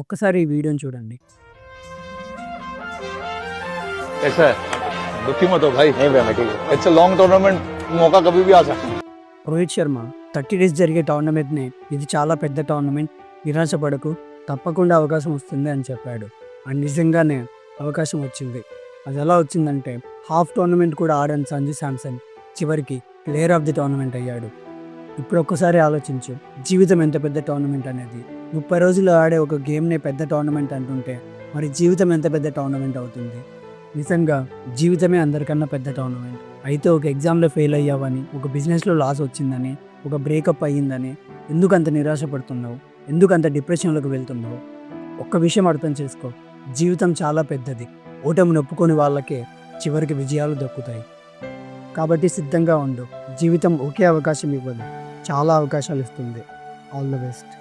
ఒక్కసారి ఈ వీడియోని చూడండి. कैसा है? दुखी मत हो भाई। नहीं भैया मैं ठीक हूँ। इट्स अ लॉन्ग टूर्नामेंट, मौका कभी भी आ सकता है। రోహిత్ శర్మ 30 డేస్ జరిగే టోర్నమెంట్నే ఇది చాలా పెద్ద టోర్నమెంట్, నిరాశపడకు, తప్పకుండా అవకాశం వస్తుంది అని చెప్పాడు. అండ్ నిజంగానే అవకాశం వచ్చింది. అది ఎలా వచ్చిందంటే హాఫ్ టోర్నమెంట్ కూడా ఆడని సంజు శాంసన్ చివరికి ప్లేయర్ ఆఫ్ ది టోర్నమెంట్ అయ్యాడు. ఇప్పుడు ఒక్కసారి ఆలోచించు, జీవితం ఎంత పెద్ద టోర్నమెంట్ అనేది. 30 రోజులు ఆడే ఒక గేమ్నే పెద్ద టోర్నమెంట్ అంటుంటే మరి జీవితం ఎంత పెద్ద టోర్నమెంట్ అవుతుంది. నిజంగా జీవితమే అందరికన్నా పెద్ద టోర్నమెంట్. అయితే ఒక ఎగ్జామ్లో ఫెయిల్ అయ్యావని, ఒక బిజినెస్లో లాస్ వచ్చిందని, ఒక బ్రేకప్ అయ్యిందని ఎందుకంత నిరాశపడుతున్నావు, ఎందుకంత డిప్రెషన్లోకి వెళ్తున్నావు? ఒక్క విషయం అర్థం చేసుకో, జీవితం చాలా పెద్దది. ఓటమిని ఒప్పుకొని వాళ్ళకే చివరికి విజయాలు దక్కుతాయి. కాబట్టి సిద్ధంగా ఉండు. జీవితం ఒకే అవకాశం ఇవ్వదు, చాలా అవకాశాలు ఇస్తుంది. All the best.